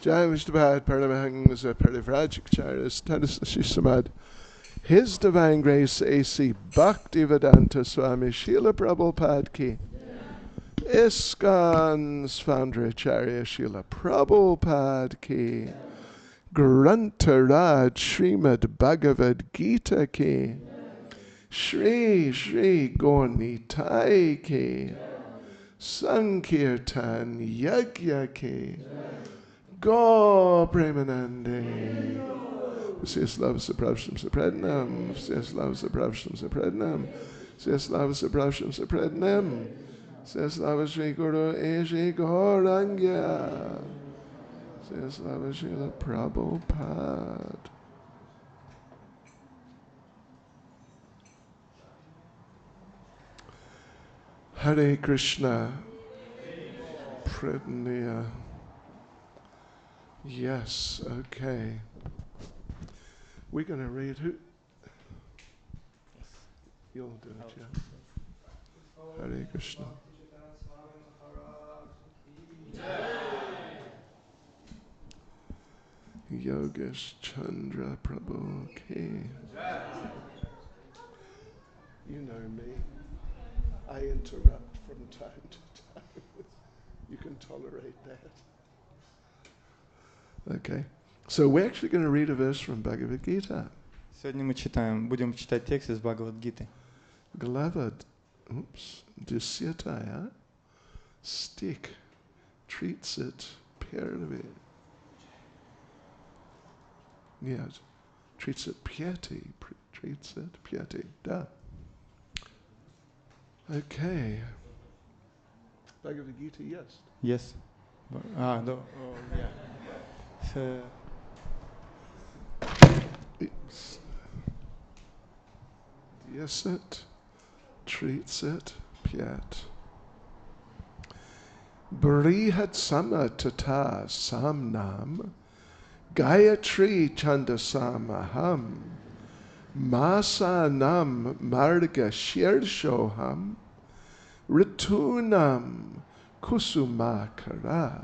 Jai Vishnupad Paramahans Parivrajakacharyas Tadasasi Samad. His Divine Grace A.C. Bhakti Vedanta Swami Srila Prabhupada Ki. ISKCON's founder Acharya Srila Prabhupada Ki. Grantaraj Srimad Bhagavad Gita Ki. Shri Shri Gaunitai Ki. Sankirtan Yagya Ki. Go Premanande. Vseslava Saprabhasham Sapradnam. Vseslava Saprabhasham Sapradnam. Vseslava Saprabhasham Sapradnam. Vseslava Shri Guru Eji Gaurangya. Vseslava Srila Prabhupada. Hare Krishna. Pradnya. Yes, okay. We're going to read who? You'll do it, yeah. Hare Krishna. Yogesh Chandra Prabhu Ki. You know me. I interrupt from time to time. You can tolerate that. Okay. So we're actually going to read a verse from Bhagavad Gita. Сегодня мы будем читать текст из Бхагавад-гиты. Glavad, Dusyataya, stick, treats it, Pyrave. Yes, treats it Pyati, treats it Pyati. Da. Okay. Bhagavad Gita, yes. Yes. Yeah. Yes, it treats it, Pyat. Brihat Samatata Samnam Gayatri Chandasamaham Masanam Marga Shirshoham Ritunam Kusumakara.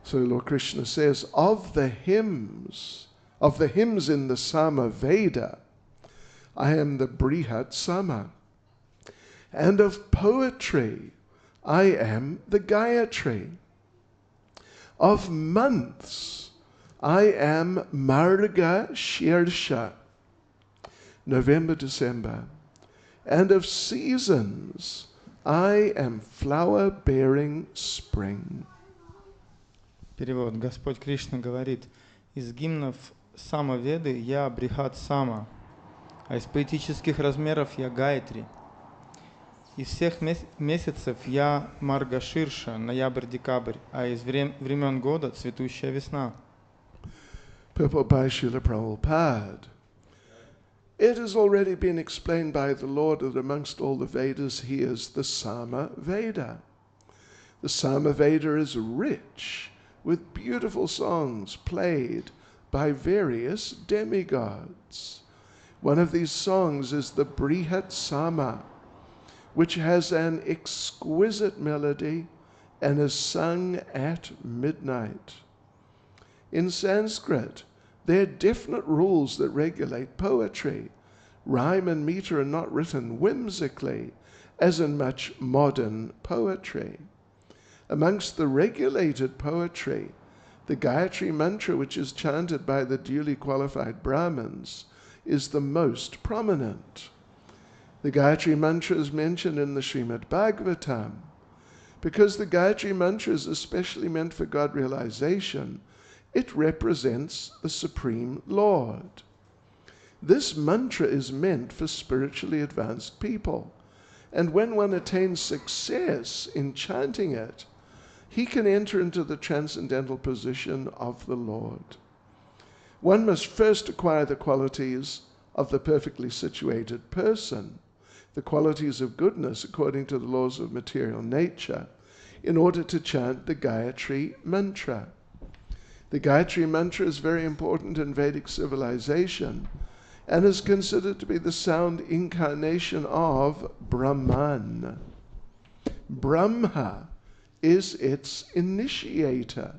So Lord Krishna says, of the hymns in the Sama Veda, I am the Brihat Sama. And of poetry, I am the Gayatri. Of months, I am Marga Shirsha, November, December. And of seasons, I am flower-bearing spring. Перевод. Господь Кришна говорит, из гимнов Сама-веды я Брихат Сама, а из поэтических размеров я Гайатри. Из всех месяцев я Марга Ширша, ноябрь-декабрь, а из времен года цветущая весна. Purport by Srila Prabhupada. It has already been explained by the Lord that amongst all the Vedas he is the Sama Veda. The Sama Veda is rich with beautiful songs played by various demigods. One of these songs is the Brihat Sama, which has an exquisite melody and is sung at midnight. In Sanskrit, there are definite rules that regulate poetry. Rhyme and meter are not written whimsically, as in much modern poetry. Amongst the regulated poetry, the Gayatri Mantra, which is chanted by the duly qualified Brahmins, is the most prominent. The Gayatri Mantra is mentioned in the Srimad Bhagavatam. Because the Gayatri Mantra is especially meant for God realization, it represents the Supreme Lord. This mantra is meant for spiritually advanced people, and when one attains success in chanting it, he can enter into the transcendental position of the Lord. One must first acquire the qualities of the perfectly situated person, the qualities of goodness according to the laws of material nature, in order to chant the Gayatri Mantra. The Gayatri Mantra is very important in Vedic civilization and is considered to be the sound incarnation of Brahman. Brahma is its initiator,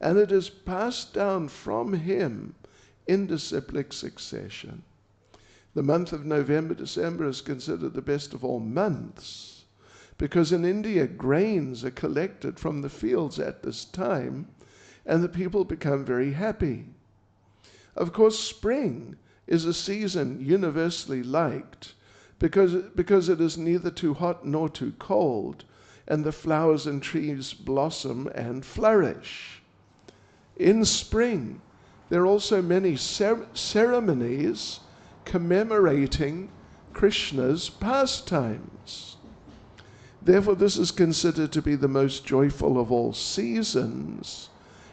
and it is passed down from him in disciplic succession. The month of November, December is considered the best of all months, because in India grains are collected from the fields at this time, and the people become very happy. Of course, spring is a season universally liked, because it is neither too hot nor too cold, and the flowers and trees blossom and flourish. In spring, there are also many ceremonies commemorating Krishna's pastimes. Therefore, this is considered to be the most joyful of all seasons,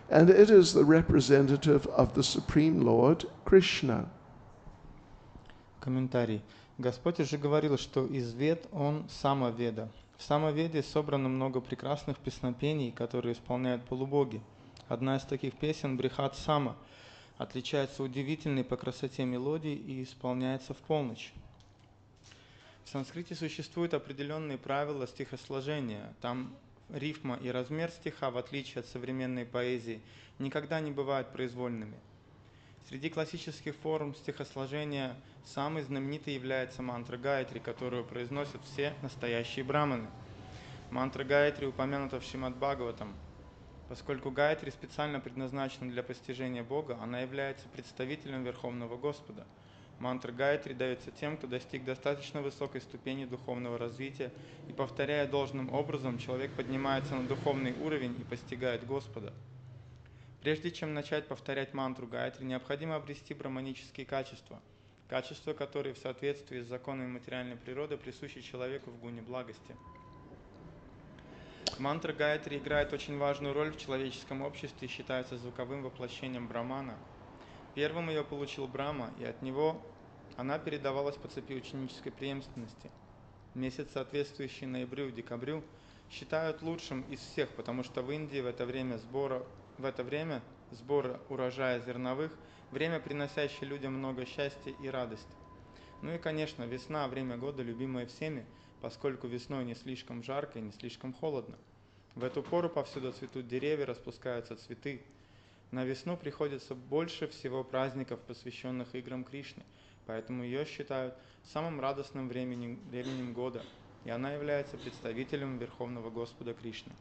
and it is the representative of the Supreme Lord, Krishna. Комментарий. Господь уже говорил, что из Вед Он Самаведа. В Самаведе собрано много прекрасных песнопений, которые исполняют полубоги. Одна из таких песен, Брихат Сама, отличается удивительной по красоте мелодии и исполняется в полночь. В санскрите существуют определенные правила стихосложения. Там рифма и размер стиха, в отличие от современной поэзии, никогда не бывают произвольными. Среди классических форм стихосложения самой знаменитой является мантра Гайатри, которую произносят все настоящие браманы. Мантра Гайатри упомянута в Шримад Бхагаватам. Поскольку Гайатри специально предназначена для постижения Бога, она является представителем Верховного Господа. Мантра Гайатри дается тем, кто достиг достаточно высокой ступени духовного развития, и, повторяя должным образом, человек поднимается на духовный уровень и постигает Господа. Прежде чем начать повторять мантру Гайатри, необходимо обрести браманические качества, качества, которые в соответствии с законами материальной природы присущи человеку в гуне благости. Мантра Гайатри играет очень важную роль в человеческом обществе и считается звуковым воплощением Брамана. Первым ее получил Брахма, и от него она передавалась по цепи ученической преемственности. Месяц, соответствующий ноябрю-декабрю, считают лучшим из всех, потому что в Индии в это время сбора урожая зерновых, время, приносящее людям много счастья и радости. Ну и, конечно, весна – время года, любимое всеми, поскольку весной не слишком жарко и не слишком холодно. В эту пору повсюду цветут деревья, распускаются цветы. На весну приходится больше всего праздников, посвященных играм Кришны, поэтому ее считают самым радостным временем года, и она является представителем Верховного Господа Кришны.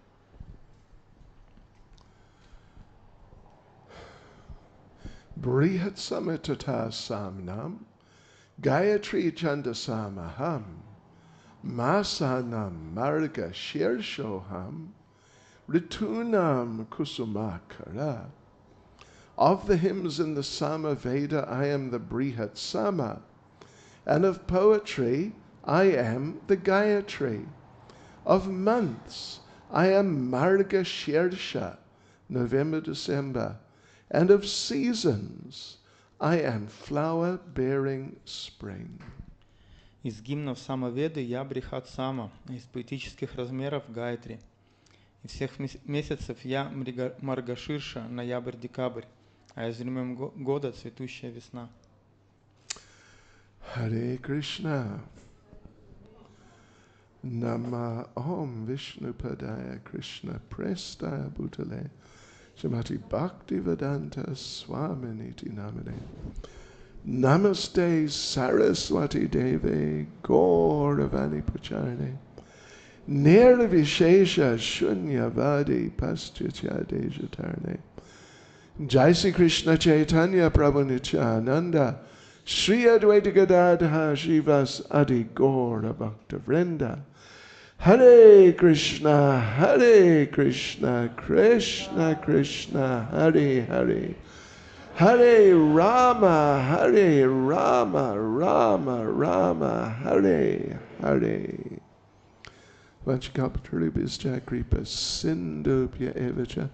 Brihat Samitata Samnam Gayatri Chandasamaham Masanam Marga Shirshoham Ritunam Kusumakara. Of the hymns in the Sama Veda, I am the Brihat Sama, and of poetry, I am the Gayatri. Of months, I am Marga Shirsha, November, December, and of seasons, I am flower-bearing spring. Из гимнов самоведы я брихат сама, из поэтических размеров гайатри. Из всех месяцев я маргаширша, ноябрь-декабрь, а из времен года цветущая весна. Hare Krishna. Nama Om Vishnupadaya Krishna Prestaya Bhutale Srimati Bhakti Vedanta Swaminiti Namane Namaste Saraswati Deve Gauravani Pacharne Nirvishesha Shunyavadi Paschatya Dejatarne Jai Sri Krishna Caitanya Prabhu Nityananda Shri Advaita Gadadha Shivas Adi Gaura Bhakta Vrinda Hare Krishna, Krishna Krishna, Hare Hare, Hare Rama, Rama Rama, Hare Hare. Vanchakapatarubhyascha kripa sindubhya evacha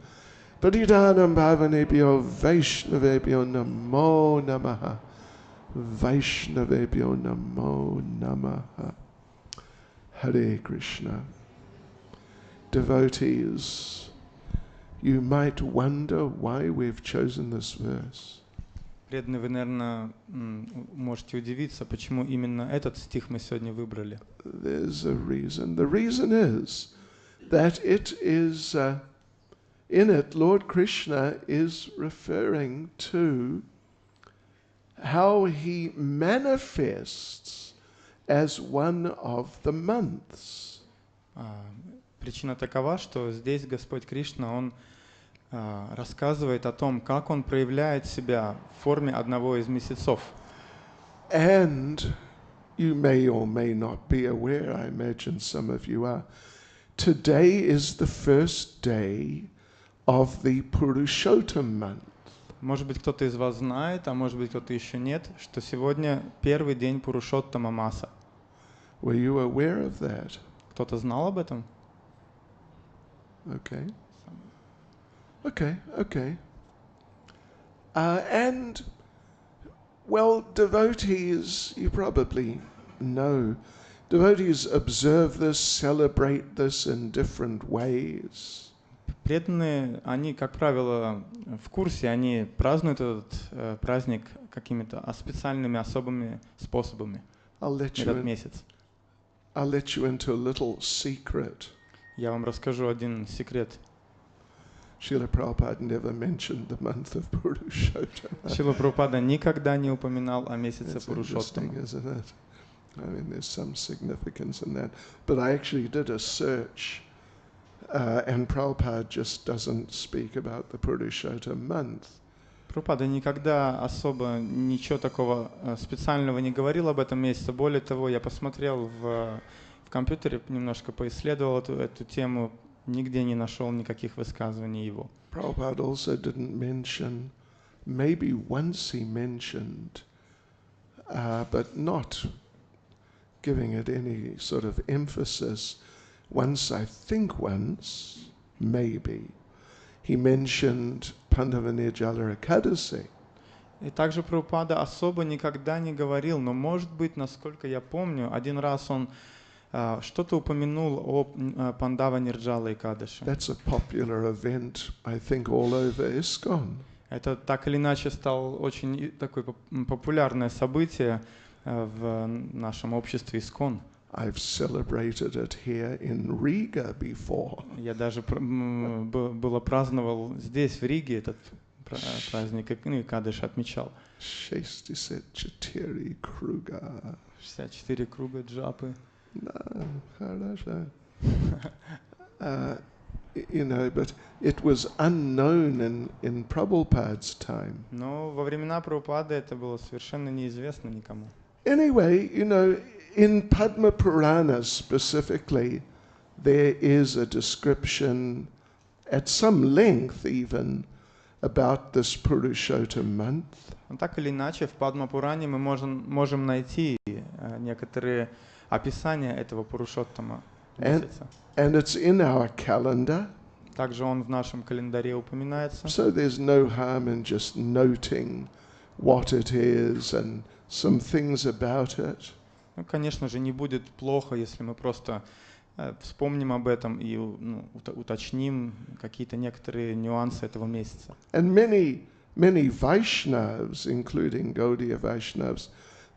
Patitanam bhavanebhyo Vaishnavebhyo namo namaha Vaishnavebhyo namo namaha. Hare Krishna. Devotees, you might wonder why we've chosen this verse. Преданные, вы, наверное, можете удивиться, почему именно этот стих мы сегодня выбрали. There's a reason. The reason is that it is, in it, Lord Krishna is referring to how he manifests as one of the months. Причина такова, что здесь Господь Кришна, Он рассказывает о том, как Он проявляет себя в форме одного из месяцев. And you may or may not be aware, I imagine some of you are, today is the first day of the Purushottam month. Может быть, кто-то из вас знает, а может быть, кто-то еще нет, что сегодня первый день Пурушоттама Маса. Were you aware of that? Кто-то знал об этом? Okay. And, well, devotees, you probably know, devotees observe this, celebrate this in different ways. Преданные, они, как правило, в курсе, они празднуют этот праздник какими-то специальными, особыми способами. Этот месяц. I'll let you into a little secret. Я вам расскажу один секрет. Srila Prabhupada never mentioned the month of Purushottam. Шрила Прабхупада никогда не упоминал о месяце It's Пурушоттама. interesting, isn't it? I mean, there's some significance in that. But I actually did a search, and Prabhupada just doesn't speak about the Purushottam month. Прабхупада никогда особо ничего такого специального не говорил об этом месяце. Более того, я посмотрел в компьютере, немножко поисследовал эту тему, нигде не нашел никаких высказываний его. Prabhupada also didn't mention, maybe once he mentioned, but not giving it any sort of emphasis. Once, maybe, he mentioned Pandava-Nirjala Ekadasi. И также Прабхупада особо никогда не говорил, но, может быть, насколько я помню, один раз он что-то упомянул о Пандава-Нирджала Экадаши. That's a popular event, I think, all over ISKCON. Это так или иначе стало очень такое популярное событие в нашем обществе ИСККОН. I've celebrated it here in Riga before. Я даже праздновал здесь, в Риге, этот праздник, и Кадыш отмечал. 64 круга. 64 круга джапы. No, хорошо. You know, but it was unknown in Prabhupada's time. Но во времена Прабхупады это было совершенно неизвестно никому. Anyway, you know, in Padma Purana specifically, there is a description at some length even about this Purushottam month. Но так или иначе, в Падма-Пуране мы можем найти некоторые описания этого Пурушоттама месяца. And it's in our calendar. Также он в нашем календаре упоминается. So there's no harm in just noting what it is and some things about it. Ну, конечно же, не будет плохо, если мы просто вспомним об этом и уточним какие-то некоторые нюансы этого месяца. And many Vaishnavas, including Gaudiya Vaishnavas,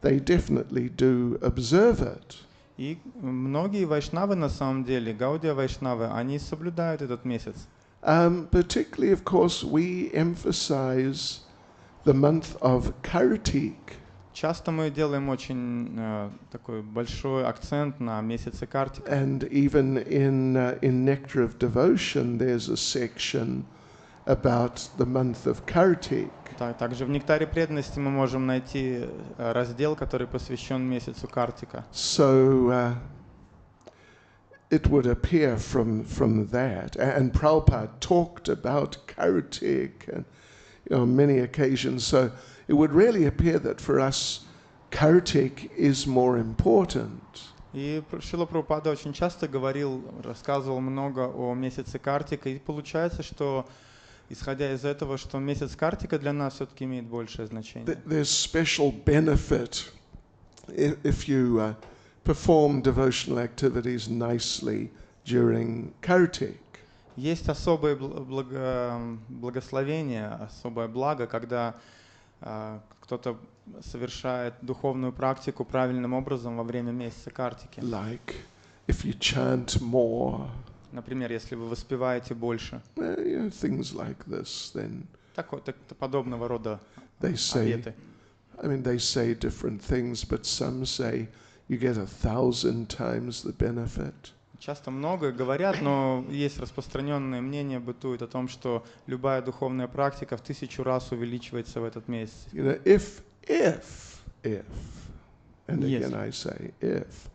they definitely do observe it. И многие вайшнавы, на самом деле, гаудия вайшнавы, они соблюдают этот месяц. Particularly, of course, we emphasize the month of Kartik. Часто мы делаем очень такой большой акцент на месяце Картика. And even in Nectar of Devotion, there's a section about the month of Kartik. Также в Нектаре преданности мы можем найти раздел, который посвящен месяцу Картика. So it would appear from that, and Prabhupada talked about Kartik and on many occasions. So it would really appear that for us, Kartik is more important. И Шрила Прабхупада очень часто рассказывал много о месяце Картика, и получается, что исходя из этого, что месяц Картика для нас все-таки имеет большее значение. There's special benefit if you perform devotional activities nicely during Kartik. Есть особое благословение, особое благо, когда кто-то совершает духовную практику правильным образом во время месяца Картики. Like if you chant more. Например, если вы воспеваете больше. Things like this, then подобного рода обеты. I mean, they say different things, but some say you get 1,000 times the benefit. Часто многое говорят, но есть распространенное мнение, бытует о том, что любая духовная практика в 1000 раз увеличивается в этот месяц. You know, if, and again I say if,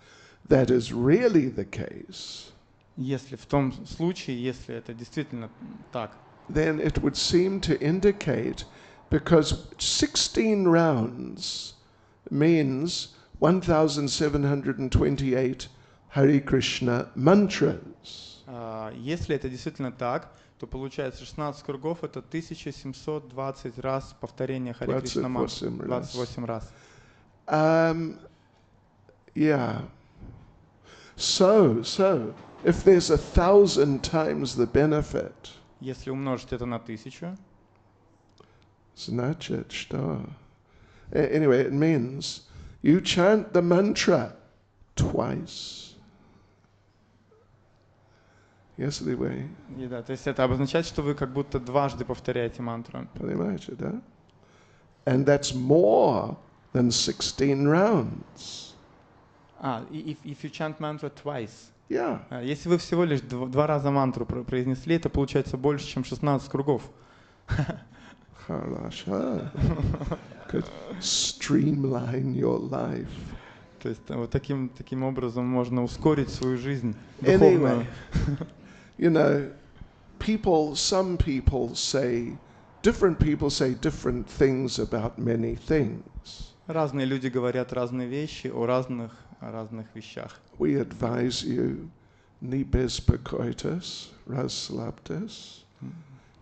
that is really the case, если в том случае, если это действительно так, then it would seem to indicate, because 16 rounds means 1,728 Hare Krishna mantras. Если это действительно так, то получается 16 кругов — это 1720 раз повторение Харе Кришна мантры. 28 раз. Yeah. So, if there's 1,000 times the benefit, если умножить это на 1000, значит, что? Anyway, it means you chant the mantra twice. Yes, anyway. Да, то есть это обозначает, что вы как будто дважды повторяете мантру. Понимаете, да? And that's more than 16 rounds. If you chant mantra twice. Yeah. Если вы всего лишь 2 раза мантру произнесли, это получается больше, чем 16 кругов. Хорошо. Could streamline your life. То есть вот таким образом можно ускорить свою жизнь духовную. Anyway, you know, some people say, different people say different things about many things. Разные люди говорят разные вещи о разных вещах. We advise you, не беспокойтесь, расслабьтесь,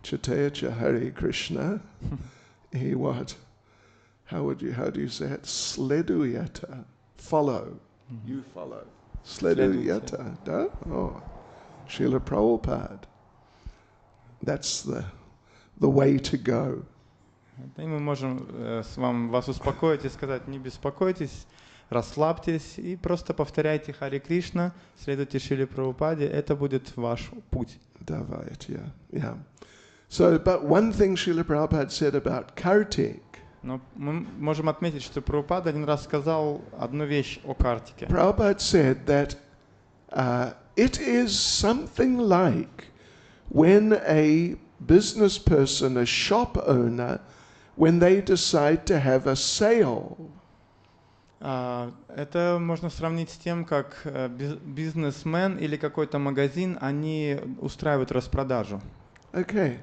читайте Hare Krishna, и what? How do you say it? Следуйте, follow. You follow. Следуйте, да? Oh, Srila Prabhupada. That's the way to go. И мы можем вас успокоить и сказать: не беспокойтесь, расслабьтесь и просто повторяйте Харе Кришна, следуйте Шриле Прабхупаде, это будет ваш путь. Давайте, yeah. So, but one thing Srila Prabhupada said about Kartik. Но мы можем отметить, что Прабхупада один раз сказал одну вещь о Картике. Prabhupada said that it is something like when a business person, a shop owner, when they decide to have a sale. Это можно сравнить с тем, как бизнесмен или какой-то магазин, они устраивают распродажу. Okay.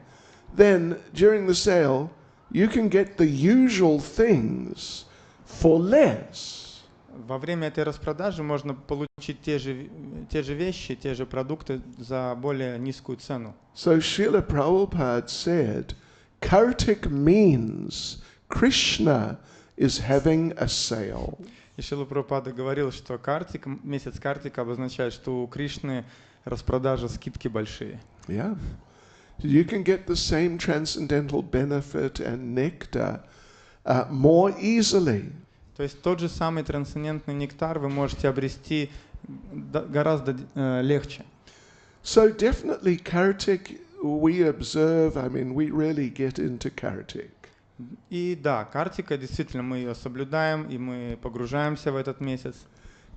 Then during the sale, you can get the usual things for less. Во время этой распродажи можно получить те же вещи, те же продукты за более низкую цену. So Srila Prabhupada said, Kartik means Krishna is having a sale. И Шрила Прабхупада говорил, что Картик, месяц Картика обозначает, что у Кришны распродажа, скидки большие. Yeah. You can get the same transcendental benefit and nectar more easily. То есть тот же самый трансцендентный нектар вы можете обрести гораздо легче. So definitely Kartik we observe, we really get into Kartik. И да, Картика, действительно, мы ее соблюдаем, и мы погружаемся в этот месяц.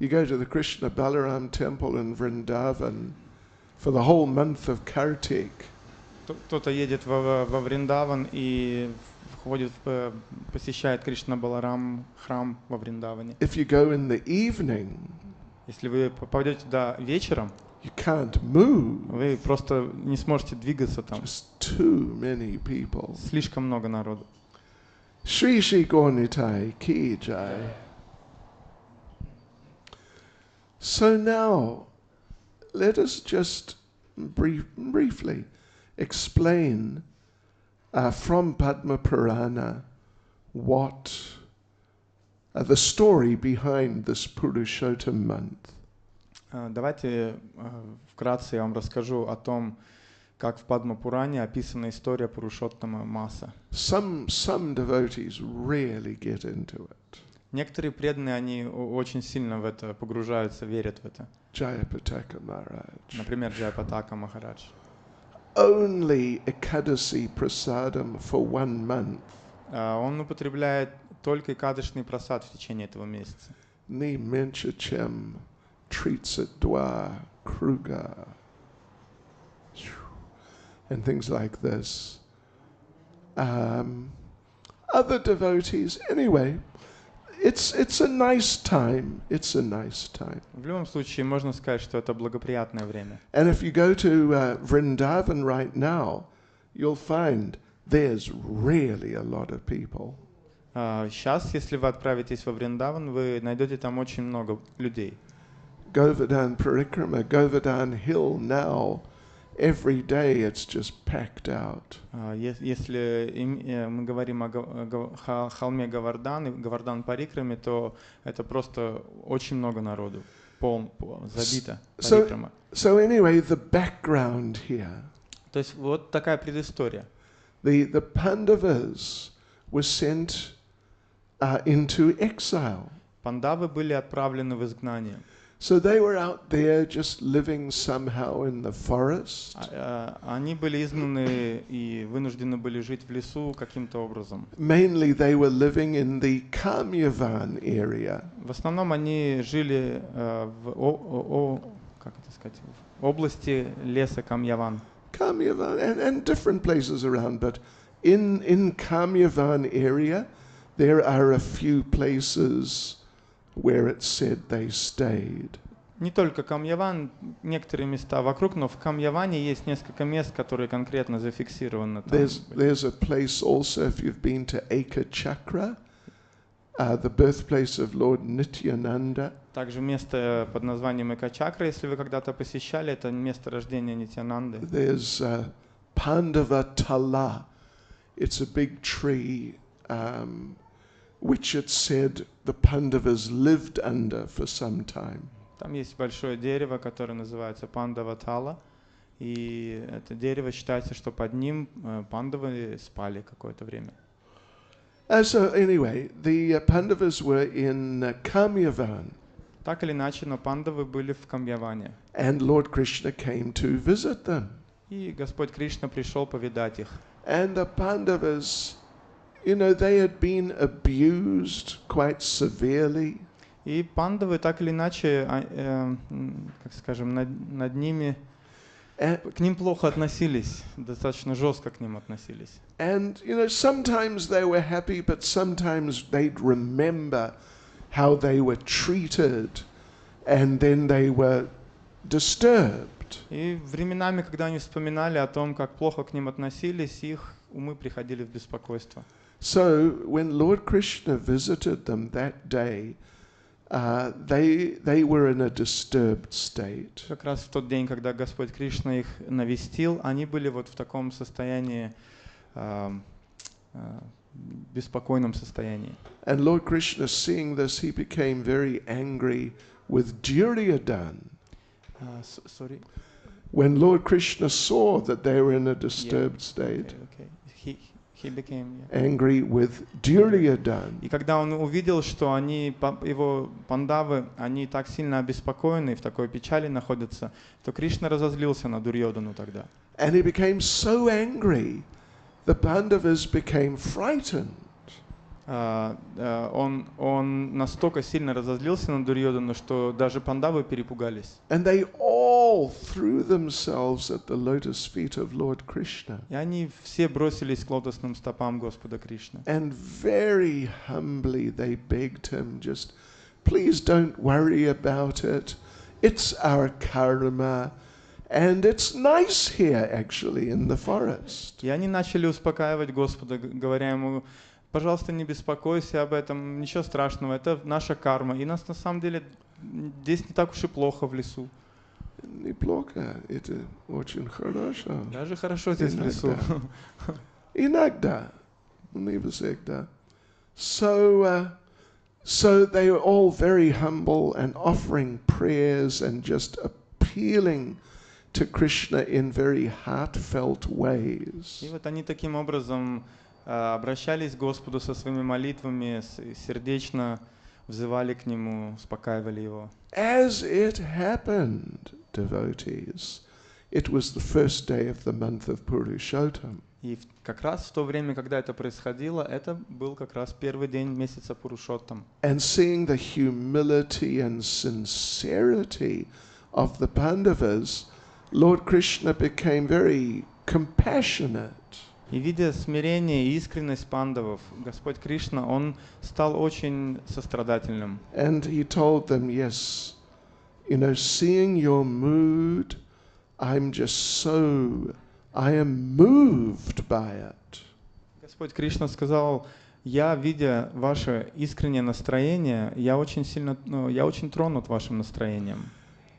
You go to the Krishna Balaram temple in Vrindavan for the whole month of Kartik. Кто-то едет во Вриндаван и посещает Кришна Баларам храм во Вриндаване. If you go in the evening, если вы попадете туда вечером, you can't move. вы просто не сможете двигаться там. Just too many people. Слишком много народу. Shri Shri Gaurnitai Ki Jai. So now, let us just briefly explain from Padma Purana what the story behind this Purushottam month. Давайте вкратце я вам расскажу о том, как в Падма-Пуране описана история Пурушоттама Маса. Some devotees really get into it. Некоторые преданные, они очень сильно в это погружаются, верят в это. Jayapataka Maharaj. Например, Джайапатака Махарадж. Only Ekadasi Prasadam for 1 month. Он употребляет только Экадашный прасад в течение этого месяца. Ni Menchachem Tritsatdwa Kruga. And things like this. Other devotees, anyway, it's a nice time. It's a nice time. В любом случае, можно сказать, что это благоприятное время. And if you go to Vrindavan right now, you'll find there's really a lot of people. Сейчас, если вы отправитесь во Вриндаван, вы найдете там очень много людей. Govardhan Parikrama, Govardhan Hill now, every day it's just packed out. Если мы говорим о холме Говардан и Говардан Парикраме, то это просто очень много народу, забито Парикрама. So anyway, the background here. То есть вот такая предыстория. The Pandavas were sent into exile. Пандавы были отправлены в изгнание. So they were out there just living somehow in the forest. Они были изгнаны и вынуждены были жить в лесу каким-то образом. Mainly they were living in the Kamyavan area. В основном они жили в области леса Камьяван. Kamyavan and different places around, but in Kamyavan area there are a few places where it said they stayed. Не только Камьяван, некоторые места вокруг, но в Камьяване есть несколько мест, которые конкретно зафиксированы там. There's a place also, if you've been to Eka Chakra, the birthplace of Lord Nityananda. Также место под названием Эка-чакра, если вы когда-то посещали, это место рождения Нитянанды. There's Pandava Tala. It's a big tree which it said the Pandavas lived under for some time. Там есть большое дерево, которое называется Пандава-тала, и это дерево считается, что под ним пандавы спали какое-то время. So anyway, the Pandavas were in Kamyavan. Так или иначе, но пандавы были в Камьяване. And Lord Krishna came to visit them. И Господь Кришна пришел повидать их. And the Pandavas, they had been abused quite severely. И пандавы так или иначе, как скажем, над ними, к ним плохо относились, достаточно жестко к ним относились. And sometimes they were happy, but sometimes they'd remember how they were treated, and then they were disturbed. И временами, когда они вспоминали о том, как плохо к ним относились, их умы приходили в беспокойство. So when Lord Krishna visited them that day, they were in a disturbed state. Как раз в тот день, когда Господь Кришна их навестил, они были вот в таком состоянии беспокойном состоянии. And Lord Krishna, seeing this, he became very angry with Duryodhana. Sorry. When Lord Krishna saw that they were in a disturbed state, Okay. He became, angry with Duryodhana. И когда он увидел, что его пандавы, они так сильно обеспокоены, в такой печали находятся, то Кришна разозлился на Дурьодхану тогда. And he became so angry, the Pandavas became frightened. Он настолько сильно разозлился на Дурьодхану, что даже пандавы перепугались. And they all threw themselves at the lotus feet of Lord Krishna. И они все бросились к лотосным стопам Господа Кришны. And very humbly they begged him, just, please don't worry about it. It's our karma. And it's nice here, actually, in the forest. И они начали успокаивать Господа, говоря ему: пожалуйста, не беспокойся об этом, ничего страшного, это наша карма. И нас на самом деле здесь не так уж и плохо в лесу. Неплохо, это очень хорошо. Даже хорошо здесь в лесу. Иногда, не всегда. So they were all very humble and offering prayers and just appealing to Krishna in very heartfelt ways. И вот они таким образом обращались к Господу со своими молитвами, сердечно взывали к Нему, успокаивали Его. As it happened, devotees, it was the first day of the month of Purushottam. И как раз в то время, когда это происходило, это был как раз первый день месяца Пурушоттам. And seeing the humility and sincerity of the Pandavas, Lord Krishna became very compassionate. И видя смирение и искренность пандавов, Господь Кришна, Он стал очень сострадательным. And he told them, yes, seeing your mood, I am moved by it. Господь Кришна сказал: я, видя ваше искреннее настроение, я очень тронут вашим настроением.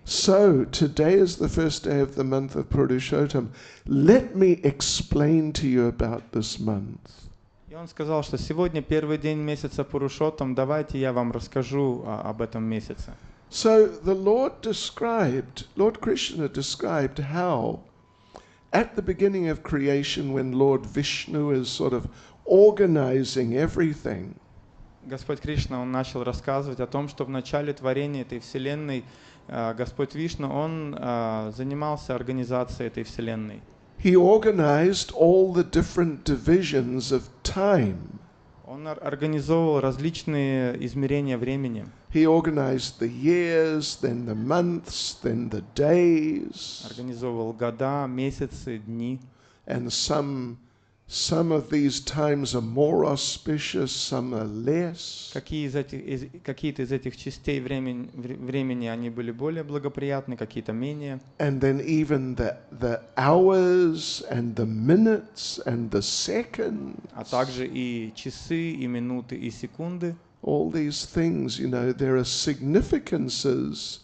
So, today is the first day of the month of Purushottam. Let me explain to you about this month. И он сказал, что сегодня первый день месяца Пурушоттам, давайте я вам расскажу об этом месяце. So, the Lord Krishna described how, at the beginning of creation, when Lord Vishnu is sort of organizing everything, Господь Кришна, Он начал рассказывать о том, что в начале творения этой вселенной Господь Вишну, Он занимался организацией этой вселенной. He organized all the different divisions of time. Он организовывал различные измерения времени. He organized the years, then the months, then the days. Организовывал года, месяцы, дни. And some of these times are more auspicious, some are less. Какие-то из этих частей времени они были более благоприятны, какие-то менее. And then even the hours and the minutes and the seconds. А также и часы, и минуты, и секунды. All these things, there are significances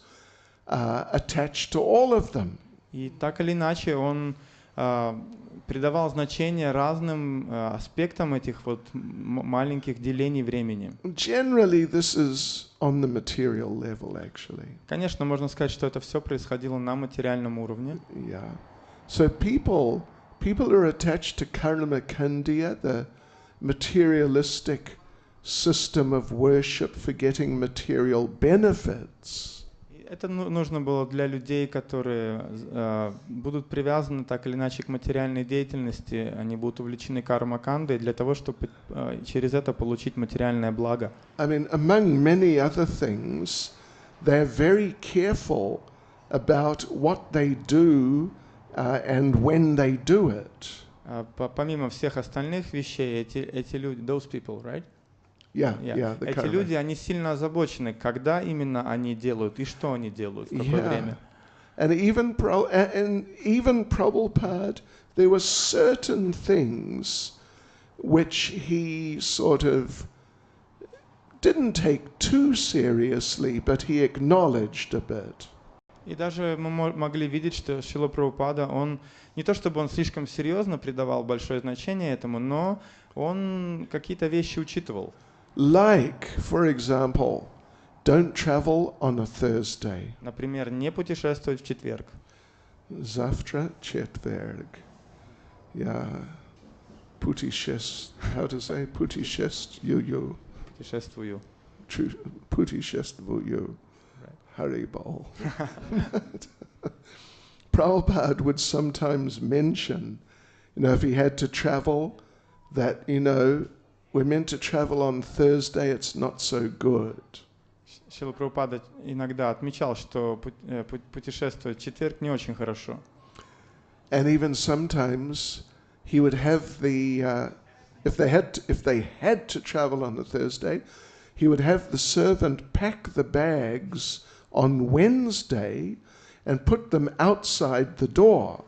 attached to all of them. И так или иначе он придавал значение разным аспектам этих вот маленьких делений времени. Generally, this is on the material level, actually. Конечно, можно сказать, что это все происходило на материальном уровне. Yeah. So people are attached to karma kandya, the materialistic system of worship for getting material benefits. Это нужно было для людей, которые будут привязаны так или иначе к материальной деятельности, они будут увлечены карма-кандой для того, чтобы через это получить материальное благо. I mean, among many other things, they're very careful about what they do and when they do it. Помимо всех остальных вещей, эти люди, those people, right? Yeah, Эти люди, они сильно озабочены, когда именно они делают и что они делают, в какое время. And even Prabhupada, there were certain things which he sort of didn't take too seriously, but he acknowledged a bit. И даже мы могли видеть, что Шрила Прабхупада, он не то чтобы он слишком серьезно придавал большое значение этому, но он какие-то вещи учитывал. Like, for example, don't travel on a Thursday. Например, не путешествовать в четверг. Завтра четверг. Yeah. Putishest, how to say? Putishествую. Путешествую. Putishествую. Haribol. Prabhupada would sometimes mention, if he had to travel, that, we're meant to travel on Thursday, it's not so good. Шрила Прабхупада иногда отмечал, что путешествовать в четверг не очень хорошо. And even sometimes he would have if they had to travel on a Thursday, he would have the servant pack the bags on Wednesday and put them outside the door.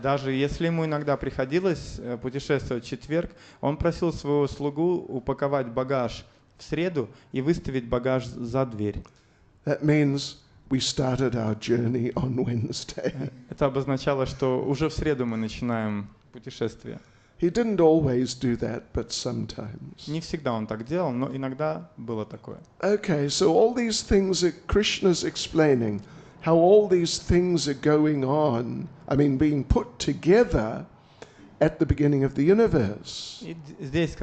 Даже если ему иногда приходилось путешествовать в четверг, он просил своего слугу упаковать багаж в среду и выставить багаж за дверь. That means we started our journey on Wednesday. Это обозначало, что уже в среду мы начинаем путешествие. He didn't always do that, but sometimes. Не всегда он так делал, но иногда было такое. Okay, so all these things that Krishna's explaining, how all these things are going on, being put together at the beginning of the universe. И здесь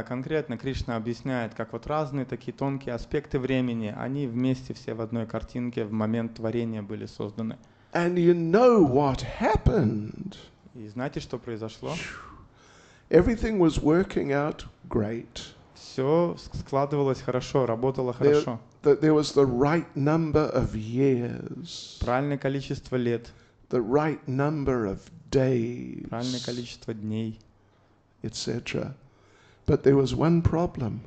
конкретно Кришна объясняет, как вот разные такие тонкие аспекты времени, они вместе все в одной картинке в момент творения были созданы. And you know what happened. И знаете, что произошло? Everything was working out great. Все складывалось хорошо, работало хорошо. There was the right number of years. Правильное количество лет. The right number of days. Правильное количество дней. Etc. But there was one problem.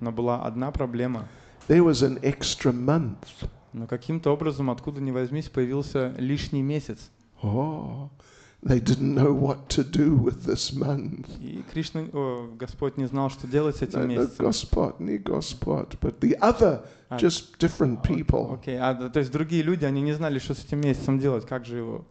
Но была одна проблема. There was an extra month. Но каким-то образом, откуда ни возьмись, появился лишний месяц. Oh, they didn't know what to do with this month. И Господь не знал, что делать с этим месяцем. Господь, не Господь, but the other, just different people. Окей, то есть другие люди, они не знали, что с этим месяцем делать, как же его.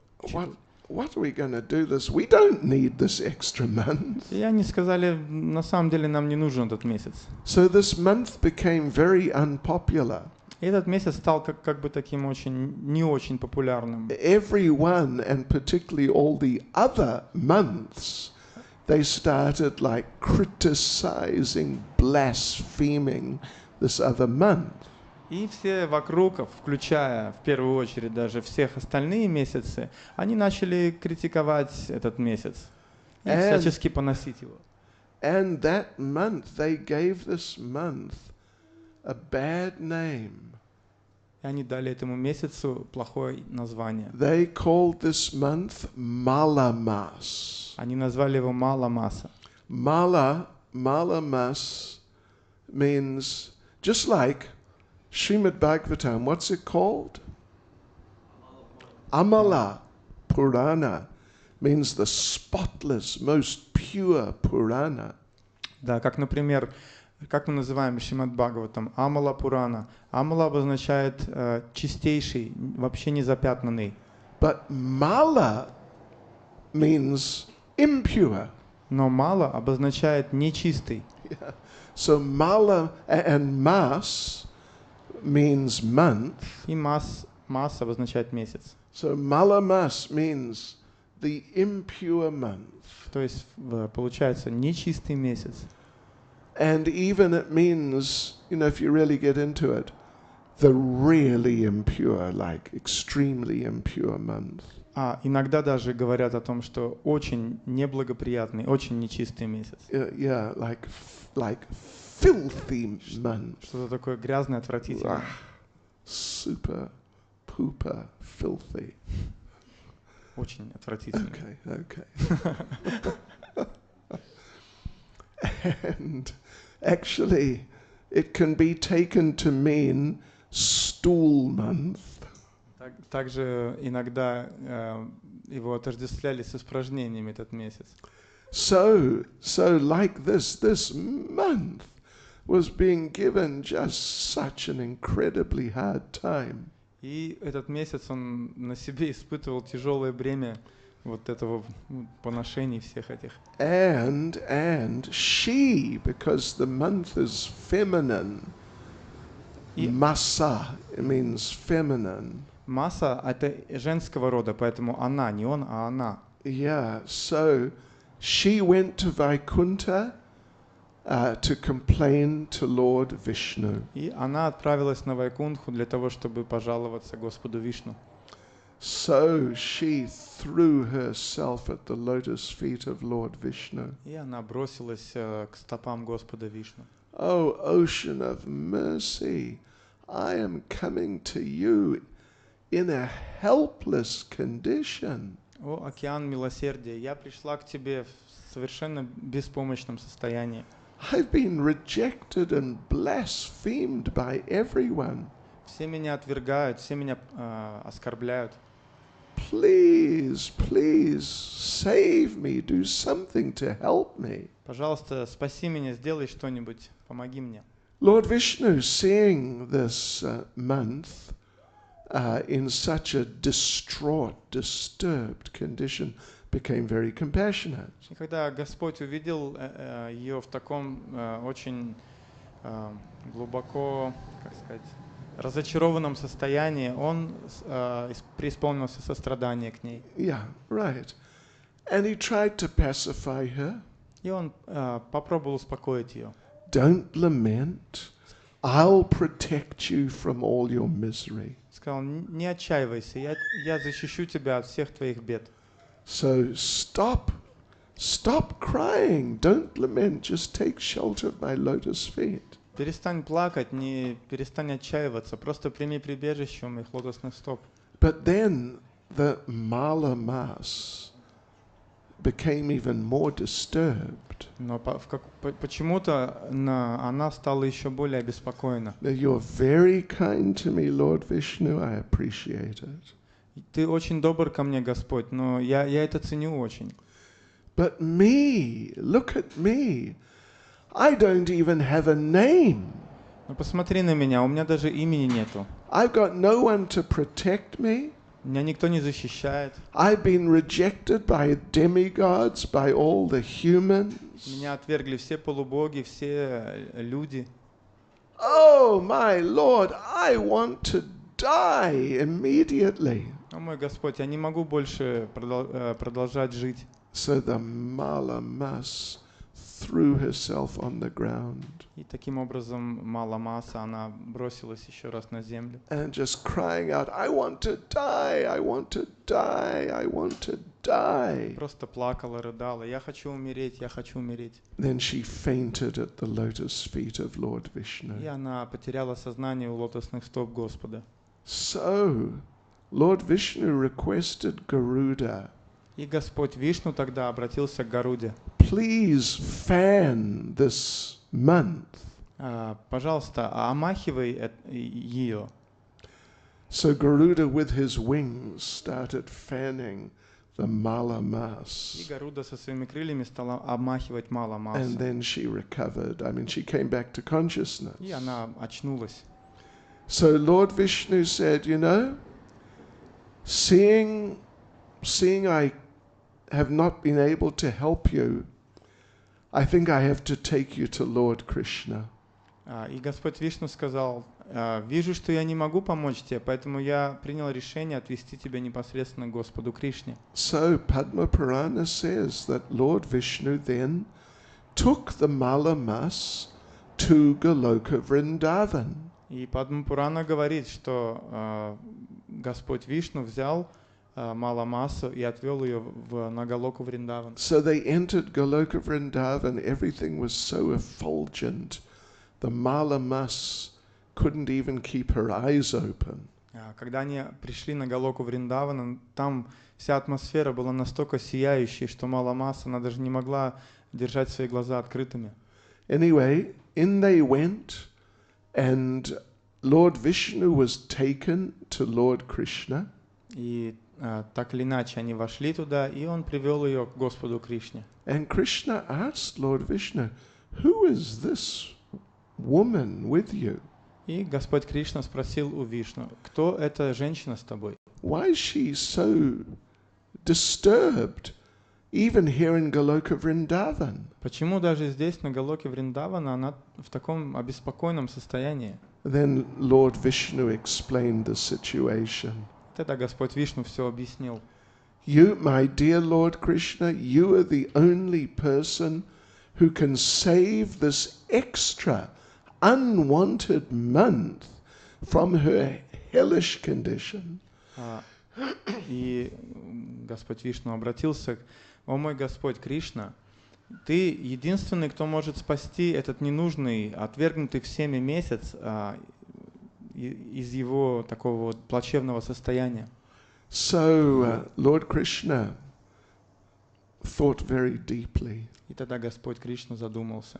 What are we going to do this? We don't need this extra month. И они сказали, на самом деле нам не нужен этот месяц. So this month became very unpopular. И этот месяц стал как бы таким не очень популярным. Everyone, and particularly all the other months, they started like criticizing, blaspheming this other month. И все вокруг, включая в первую очередь даже всех остальные месяцы, они начали критиковать этот месяц и всячески поносить его. And that month, they gave this month a bad name. И они дали этому месяцу плохое название. They called this month Malamas. Они назвали его Маламаса. Malamas means, just like Srimad Bhagavatam, what's it called? Amala Purana means the spotless, most pure Purana. Да, как, например, как мы называем Шримад Бхагаватам? Амала Пурана. Амала обозначает чистейший, вообще не запятнанный. But Mala means impure. Но Мала обозначает нечистый. Yeah. So Mala and Mas means month. И Мас обозначает месяц. So Malamas means the impure month. То есть получается нечистый месяц. And even it means, if you really get into it, the really impure, like extremely impure month. Иногда даже говорят о том, что очень неблагоприятный, очень нечистый месяц. Yeah, like filthy month. Что-то такое грязное, отвратительное. Super, pooper, filthy. Очень отвратительный. Okay. And actually, it can be taken to mean stool month. Также иногда его отождествляли с испражнениями этот месяц. So like this month was being given just such an incredibly hard time. И этот месяц он на себе испытывал тяжелое бремя вот этого поношений всех этих. And she, because the month is feminine, И masa, it means feminine. масса это женского рода, поэтому она, не он, а она. Yeah, so she went to Vaikuntha to complain to Lord Vishnu. И она отправилась на Вайкунтху для того, чтобы пожаловаться Господу Вишну. So she threw herself at the lotus feet of Lord Vishnu. И она бросилась к стопам Господа Вишну. Oh, ocean of mercy, I am coming to you in a helpless condition. О, океан милосердия, я пришла к тебе в совершенно беспомощном состоянии. I've been rejected and blasphemed by everyone. Все меня отвергают, все меня оскорбляют. Please, please save me, do something to help me. Пожалуйста, спаси меня, сделай что-нибудь, помоги мне. Lord Vishnu, seeing this month in such a distraught, disturbed condition, became very compassionate. И когда Господь увидел ее в таком очень глубоко, как сказать, разочарованном состоянии, он преисполнился сострадания к ней. Yeah, right. And he tried to pacify her. И он попробовал успокоить ее. Don't lament. I'll protect you from all your misery. Сказал, не отчаивайся, я защищу тебя от всех твоих бед. So stop crying. Don't lament. Just take shelter of my lotus feet. Перестань плакать, не перестань отчаиваться, просто прими прибежище у моих лотосных стоп. But then the Mala Mas became even more disturbed. Но почему-то она стала еще более обеспокоена. Now you're very kind to me, Lord Vishnu. I appreciate it. Ты очень добр ко мне, Господь, но я это ценю очень. But me, look at me. I don't even have a name. Но посмотри на меня, у меня даже имени нету. I've got no one to protect me. Меня никто не защищает. I've been rejected by demigods, by all the humans. Меня отвергли все полубоги, все люди. Oh, my Lord, I want to die immediately. О мой Господь, я не могу больше продолжать жить. So the Mala Mas threw herself on the ground. И таким образом Мала Маса, она бросилась еще раз на землю. And just crying out, I want to die, I want to die, I want to die. Просто плакала, рыдала. Я хочу умереть, я хочу умереть. Then she fainted at the lotus feet of Lord И Vishnu. она потеряла сознание у лотосных стоп Господа. So, Lord Vishnu requested Garuda, И Господь Вишну тогда обратился к Гаруде. please fan this month. Пожалуйста, омахивай ее. So Garuda with his wings started fanning the Mala И Mas. Гаруда со своими крыльями стала обмахивать Мала Масу. And then she recovered. I mean, she came back to consciousness. И она очнулась. So Lord Vishnu said, you know, seeing I have not been able to help you, I think I have to take you to Lord Krishna. И Господь Вишну сказал, вижу, что я не могу помочь тебе, поэтому я принял решение отвести тебя непосредственно к Господу Кришне. So Padma Purana says that Lord Vishnu then took the Mala Mas to Goloka Vrindavan. И Падма Пурана говорит, что Господь Вишну взял Мала Масу и отвел ее на Галоку Вриндаван. So they entered Goloka Vrindavan. Everything was so effulgent. The Mala Mas couldn't even keep her eyes open. Когда они пришли на Галоку Вриндавана, там вся атмосфера была настолько сияющей, что Мала Маса, она даже не могла держать свои глаза открытыми. Anyway, in they went, and Lord Vishnu was taken to Lord Krishna. И так или иначе они вошли туда, и он привел ее к Господу Кришне. And Krishna asked Lord Vishnu, who is this woman with you? И Господь Кришна спросил у Вишну, кто эта женщина с тобой? Why is she so disturbed, even here in Goloka Vrindavan? Почему даже здесь, на Галоке Вриндавана, она в таком обеспокоенном состоянии? Then Lord Vishnu explained the situation. Тогда Господь Вишну все объяснил. You, my dear Lord Krishna, you are the only person who can save this extra, unwanted month from her hellish condition. И Господь Вишну обратился: «О мой Господь Кришна, ты единственный, кто может спасти этот ненужный, отвергнутый всеми месяц из его такого вот плачевного состояния». So Lord Krishna thought very deeply. И тогда Господь Кришна задумался.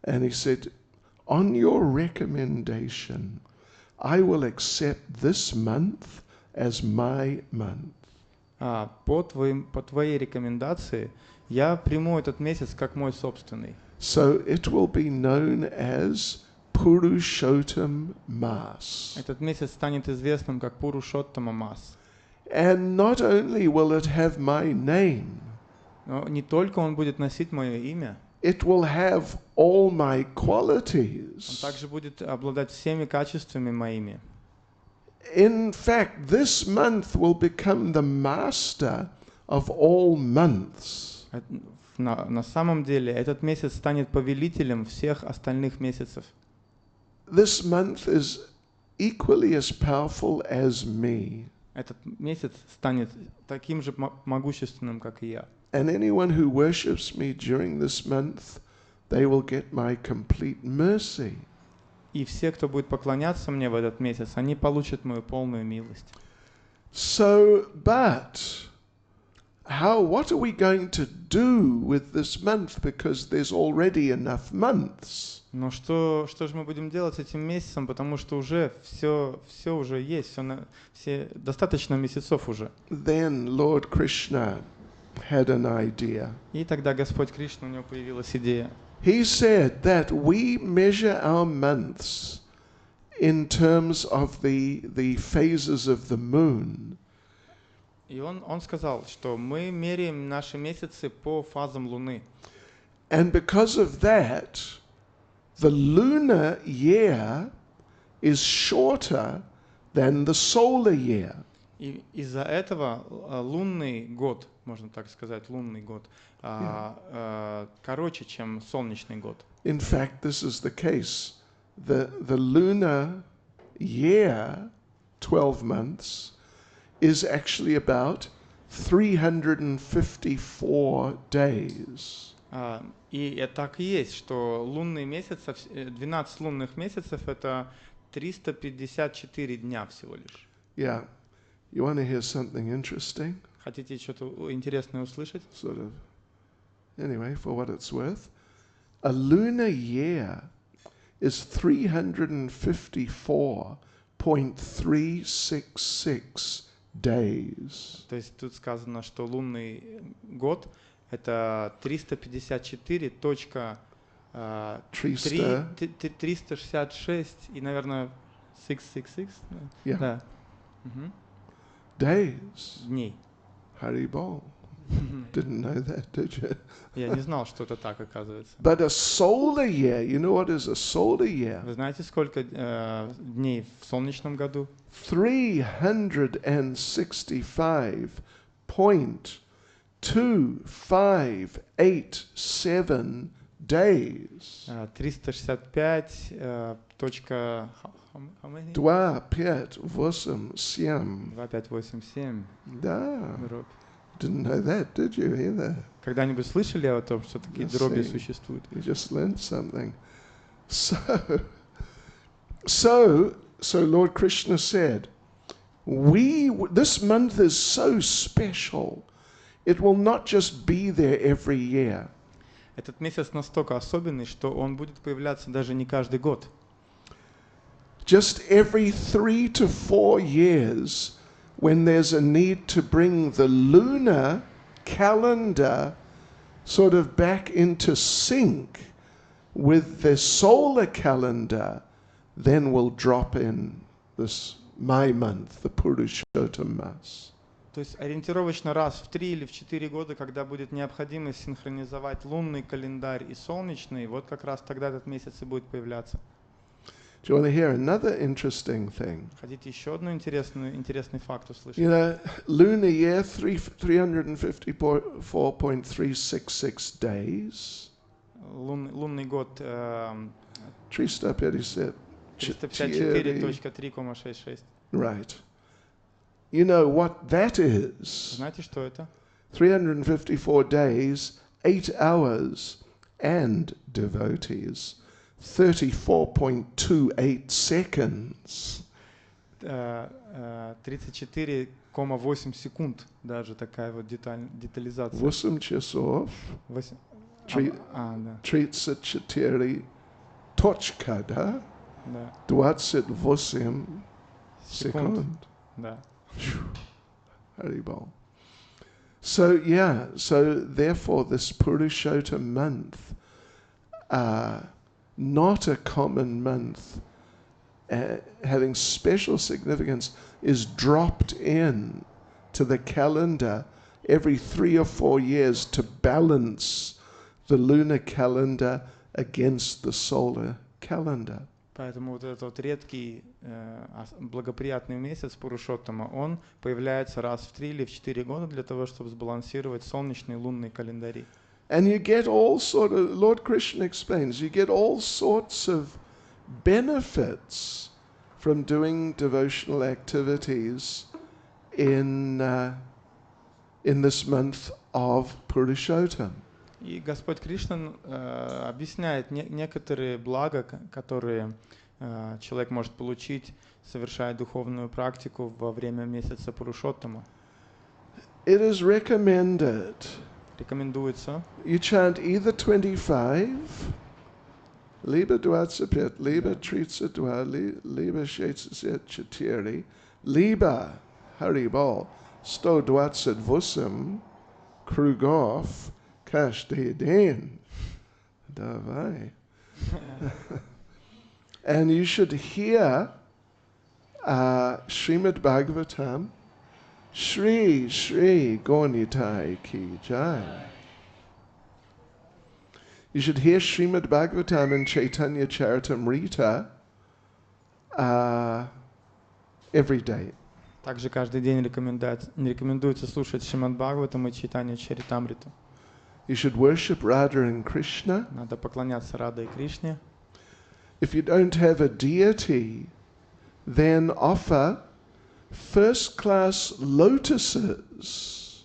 And he said, on your recommendation, I will accept this month as my month. По твоей рекомендации я приму этот месяц как мой собственный. So it will be known as Purushottam Mas. Этот месяц станет известным как Пурушоттама Мас. And not only will it have my name, Но не только он будет носить мое имя, it will have all my он qualities. также будет обладать всеми качествами моими. In fact, this month will become the master of all months. На самом деле этот месяц станет повелителем всех остальных месяцев. This month is equally as powerful as me. Этот месяц станет таким же могущественным, как и я. And anyone who worships me during this month, they will get my complete mercy. И все, кто будет поклоняться мне в этот месяц, они получат мою полную милость. So, but what are we going to do with this month? Because there's already enough months. Но что же мы будем делать с этим месяцем, потому что уже все уже есть, все достаточно месяцев уже. Then Lord Krishna had an idea. И тогда Господь Кришна, у него появилась идея. He said that we measure our months in terms of the phases of the moon. И он сказал, что мы меряем наши месяцы по фазам Луны. And because of that, the lunar year is shorter than the solar year. И из-за этого лунный год, можно так сказать, лунный год, короче, чем солнечный год. In fact, this is the case. The lunar year, 12 months, is actually about 354 days. И так и есть, что лунный месяц, 12 лунных месяцев — это 354 дня всего лишь. Yeah. You want to hear something interesting? Хотите что-то интересное услышать? Sort of. Anyway, for what it's worth, a lunar year is 354.366 days. То есть тут сказано, что лунный год — это 366 и, наверное, 666. Yeah. Да. Days. Дней. Haribol. Didn't know that, did you? Я не знал, что это так, оказывается. But a solar year, you know what is a solar year? Вы знаете, сколько дней в солнечном году? 365.2587 days. 365. How many? 2, 5, 8, 7. 2, 5, 8, 7. Да. Дробь. Didn't know that, did you, either? Когда-нибудь слышали о том, что такие дроби существуют? You just learned something. So Lord Krishna said, this month is so special, it will not just be there every year. Этот месяц настолько особенный, что он будет появляться даже не каждый год. Just every 3 to 4 years, when there's a need to bring the lunar calendar sort of back into sync with the solar calendar, then we'll drop in this my month, the Purushottam Mass. То есть ориентировочно раз в 3 или в 4 года, когда будет необходимость синхронизовать лунный календарь и солнечный, вот как раз тогда этот месяц и будет появляться. Do you want to hear another interesting thing? Хотите еще одну интересный факт услышать? You know, lunar year, 354.366 days. Лунный год 354.366. 354.3,66. Right. You know what that is? Знаете, что это? 354 days, 8 hours, and devotees, 34.28 seconds. 34,8 секунд, даже такая вот детализация. 8 часов, да. 34 точка, да? Да. 28 секунд. Да. Haribol. So therefore this Purushottam month, not a common month, having special significance, is dropped in to the calendar every 3 or 4 years to balance the lunar calendar against the solar calendar. Поэтому вот этот вот редкий благоприятный месяц Пурушоттама, он появляется раз в 3 или в 4 года для того, чтобы сбалансировать солнечные и лунные календари. And you get all Lord Krishna explains, you get all sorts of benefits from doing devotional activities in this month of Purushottam. И Господь Кришна объясняет некоторые блага, которые человек может получить, совершая духовную практику во время месяца Пурушоттама. It is recommended. Рекомендуется. You chant either 25, Liba 25, Liba 32, Liba 64, Liba Haribol 128, Krugov, Каждый день. Давай. And you should hear Srimad Bhagavatam, Shri Shri Gonitai Ki Jai. You should hear Srimad Bhagavatam and Caitanya Charitamrita every day. Также каждый день рекомендуется слушать Шримад Бхагаватам и Чайтанью Чаритамриту. You should worship Radha and Krishna. Надо поклоняться Радhe и Кришне. If you don't have a deity, then offer first-class lotuses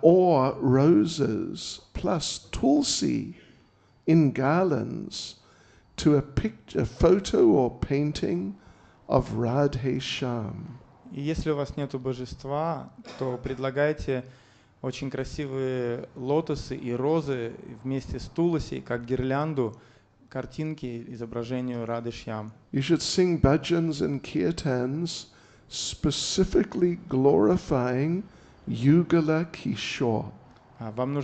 or roses plus tulsi in garlands to a photo or painting of Radhe Shyam. И если у вас нету божества, то предлагайте очень красивые лотосы и розы вместе с туласи, как гирлянду, картинки изображению Рады Шьям. You should sing bhajans and kirtans specifically glorifying Yugala Kishore. Вам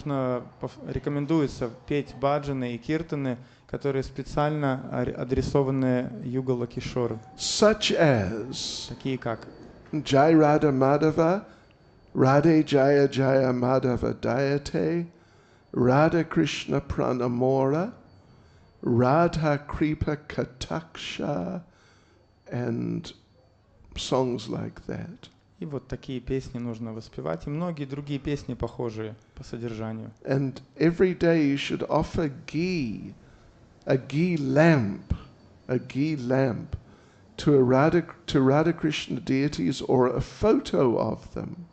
рекомендуется петь баджаны и киртаны, которые специально адресованы Югала Кишору. Such as Такие как Jai Radha Madhava, Radhe Jaya Jaya Madhava Dayate, Radha Krishna Pranamora, Radha Kripa Kataksha, and songs like that. И вот такие песни нужно воспевать, и многие другие песни похожие по содержанию. And every day you should offer ghee, a ghee lamp to Radha Krishna deities or a photo of them.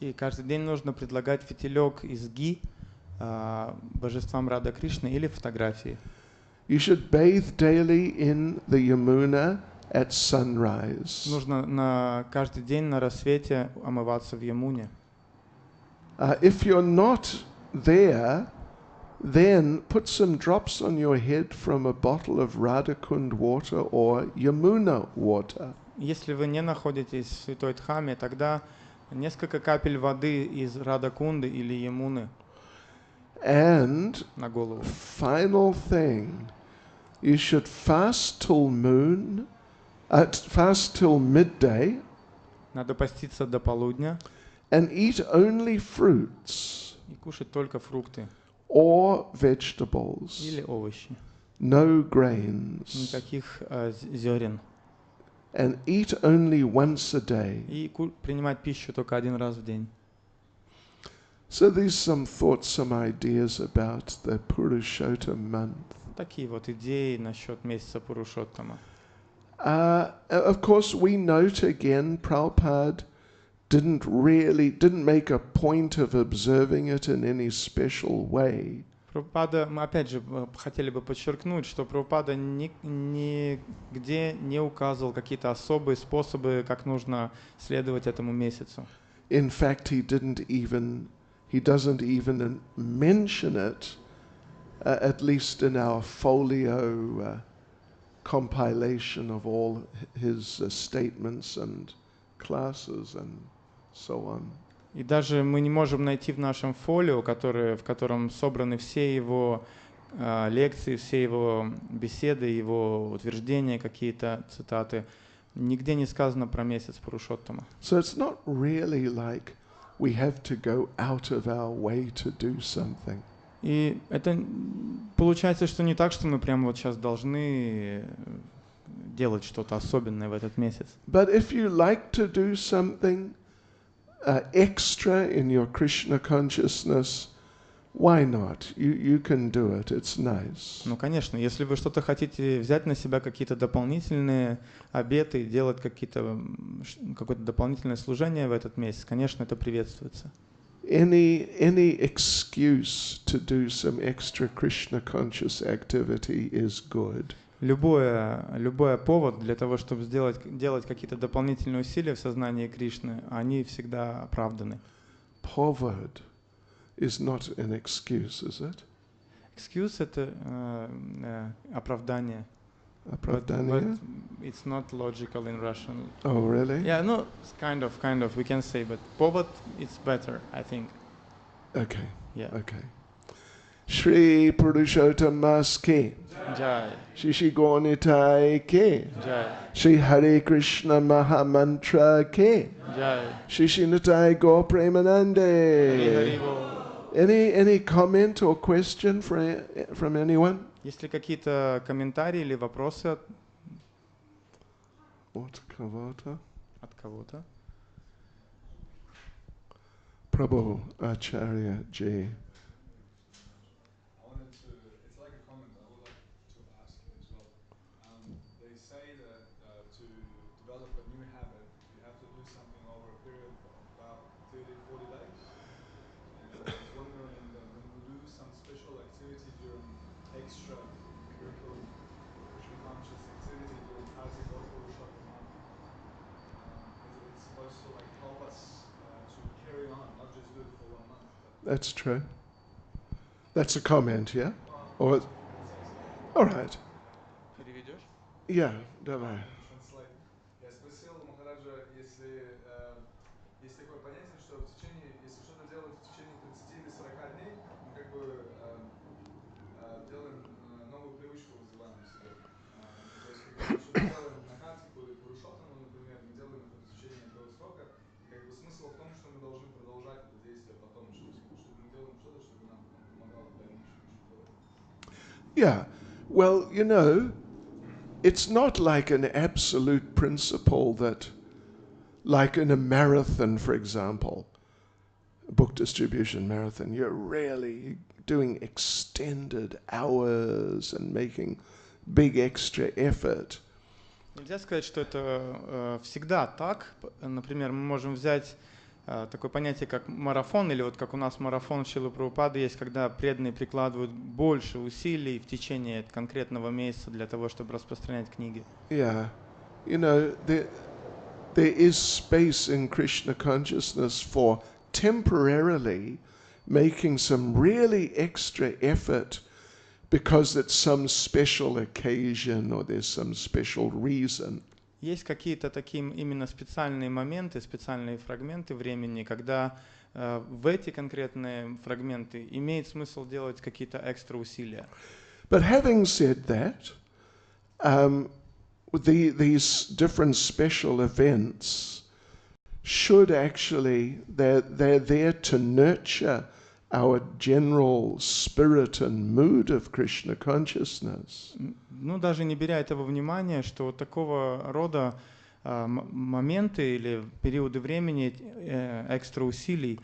И каждый день нужно предлагать фитилек из ги божествам Рада Кришны или фотографии. You should bathe daily in the Yamuna at sunrise. Нужно каждый день на рассвете омываться в Ямуне. If you're not there, then put some drops on your head from a bottle of Radhakund water or Yamuna water. Если вы не находитесь в Святой Дхаме, тогда несколько капель воды из Радакунды или Ямуны And на голову. final thing, You should fast till midday, Надо поститься до полудня and eat only fruits и кушать только фрукты or vegetables, или овощи. no grains, Никаких зерен. and eat only once a day. И принимать пищу только один раз в день. So these some thoughts, some ideas about the Purushotta month. Такие вот идеи насчет месяца Пурушоттама. Of course, we note again, Prabhupada didn't make a point of observing it in any special way. Прабхупада, мы опять же хотели бы подчеркнуть, что Прабхупада нигде не указывал какие-то особые способы, как нужно следовать этому месяцу. In fact, he doesn't even mention it, at least in our folio compilation of all his statements and classes and so on. И даже мы не можем найти в нашем фолио, в котором собраны все его лекции, все его беседы, его утверждения, какие-то цитаты, нигде не сказано про месяц Пурушоттама. So it's not really like we have to go out of our way to do something. И это получается, что не так, что мы прямо вот сейчас должны делать что-то особенное в этот месяц. But if you like to do something extra in your Krishna consciousness, why not? You can do it. It's nice. Ну, конечно, если вы что-то хотите взять на себя, какие-то дополнительные обеты, делать какое-то дополнительное служение в этот месяц, конечно, это приветствуется. Any excuse to do some extra Krishna conscious activity is good. Любой повод для того, чтобы делать какие-то дополнительные усилия в сознании Кришны, они всегда оправданы. Povod is not an excuse, is it? Excuse — это оправдание. Оправдание? But it's not logical in Russian. Oh, really? Yeah, no, kind of, we can say, but повод, it's better, I think. Okay. Yeah. Okay. Shri Purushottama Ki. Jai. Shri Gaunitai Ki. Jai. Shri Hare Krishna Mahamantra Ki. Jai. Shri Nitai Gaur Premanande. Any comment or question from anyone? Есть ли какие-то комментарии или вопросы От кого-то? от кого-то? Prabhu Acharya Ji. It's like a comment I would like to ask you as well. They say that to develop a new habit, you have to do something over a period of about 30, 40 days. And I was wondering that when we do some special activity during extra curriculum, Krishna conscious activity during Kartika or Purushottama month, it's supposed to like help us to carry on, not just do it for 1 month. That's true. That's a comment, yeah? Or, all right. Переведешь? Yeah, давай. Я спросил Махараджа, если есть такое понятие, что в течение, если что-то делать в течение 30 или 40 дней, мы как бы делаем новую привычку, вызываем в себе. То есть, когда мы что-то делаем на Картику или Пурушоттаму, например, мы делаем это в течение этого срока, и как бы смысл в том, что мы должны продолжать это действие потом, что мы делаем что-то, чтобы нам помогало в дальнейшем еще делать. Yeah. Well, you know, it's not like an absolute principle that, like in a marathon, for example, a book distribution marathon, you're really doing extended hours and making big extra effort. Нельзя сказать, что это всегда так. Например, мы можем взять такое понятие, как марафон, или вот как у нас марафон Шрилы Прабхупады есть, когда преданные прикладывают больше усилий в течение конкретного месяца для того, чтобы распространять книги. Yeah. You know, there is space in Krishna consciousness for temporarily making some really extra effort because it's some special occasion or there's some special reason. Есть какие-то такие именно специальные моменты, специальные фрагменты времени, когда в эти конкретные фрагменты имеет смысл делать какие-то экстра усилия. But having said that, these different special events should actually, they're there to nurture our general spirit and mood of Krishna consciousness. Ну, даже не беря этого внимания, что вот такого рода моменты или периоды времени, экстра усилий,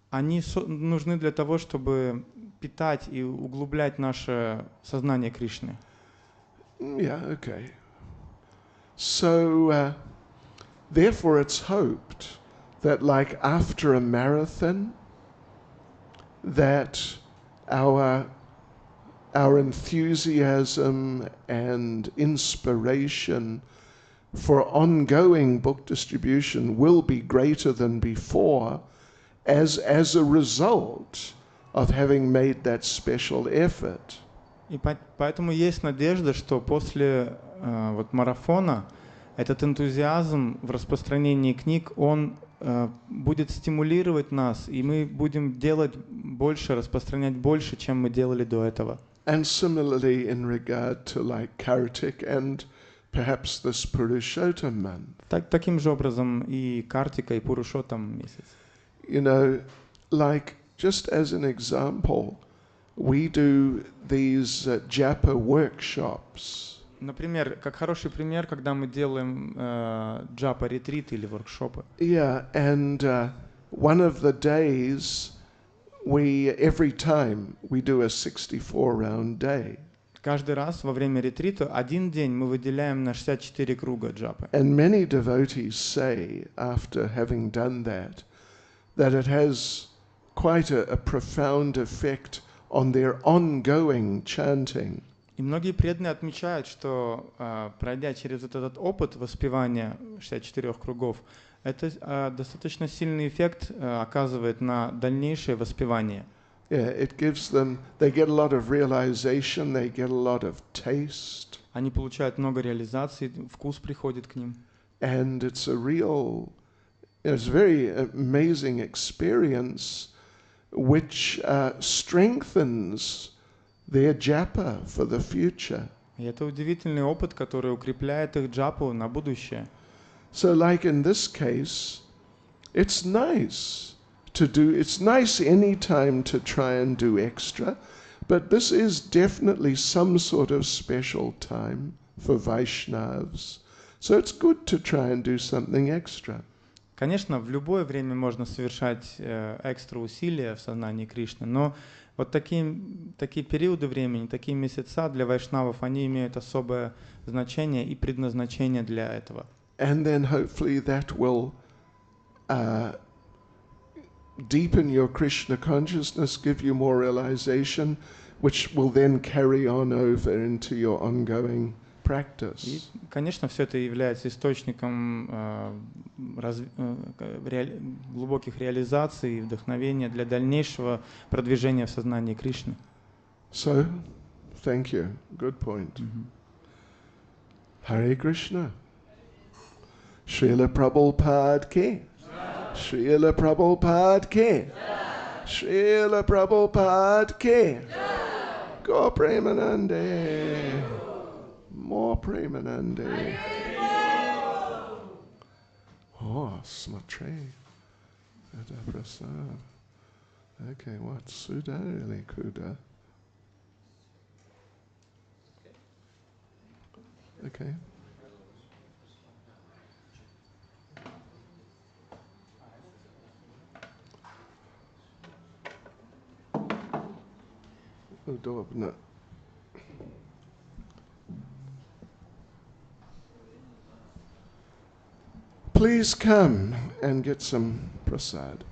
они нужны для того, чтобы питать и углублять наше сознание Кришны. Yeah, okay. So, therefore it's hoped that like after a marathon, that our enthusiasm and inspiration for ongoing book distribution will be greater than before as a result of having made that special effort. И поэтому есть надежда, что после вот марафона этот энтузиазм в распространении книг, он будет стимулировать нас, и мы будем делать больше, распространять больше, чем мы делали до этого. And similarly in regard to like Kartik and perhaps this Purushottam month. Таким же образом и Картика, и Пурушоттам месяц. You know, like just as an example, we do these japa workshops. Например, как хороший пример, когда мы делаем джапа-ретриты или воркшопы. Yeah, and one of the days every time we do a 64-round day. Каждый раз во время ретрита один день мы выделяем на 64 круга джапы. And many devotees say, after having done that it has quite a profound effect on their ongoing chanting. И многие преданные отмечают, что пройдя через этот опыт воспевания 64 кругов, это достаточно сильный эффект оказывает на дальнейшее воспевание. Yeah, it gives them, they get a lot of realization, they get a lot of taste. Они получают много реализаций, вкус приходит к ним. And it's a very amazing experience which strengthens their japa for the future. И это удивительный опыт, который укрепляет их джапу на будущее. So like in this case, it's nice any time to try and do extra, but this is definitely some sort of special time for Vaishnavas. So it's good to try and do something extra. Конечно, в любое время можно совершать экстра усилия в сознании Кришны, но вот такие периоды времени, такие месяца для вайшнавов, они имеют особое значение и предназначение для этого. And then hopefully that will deepen your Krishna consciousness, give you more realization, which will then carry on over into your ongoing practice. И, конечно, все это является источником глубоких реализаций и вдохновения для дальнейшего продвижения в сознании Кришны. So, thank you. Good point. Hare Krishna. Srila Prabhupada ki. Srila Prabhupada ki. Srila Prabhupada ki. Go Premanande. More Premanande. Oh, smatre. Prasad. Okay, what? Sudali Kuda. Okay. Udobna. Please come and get some prasad.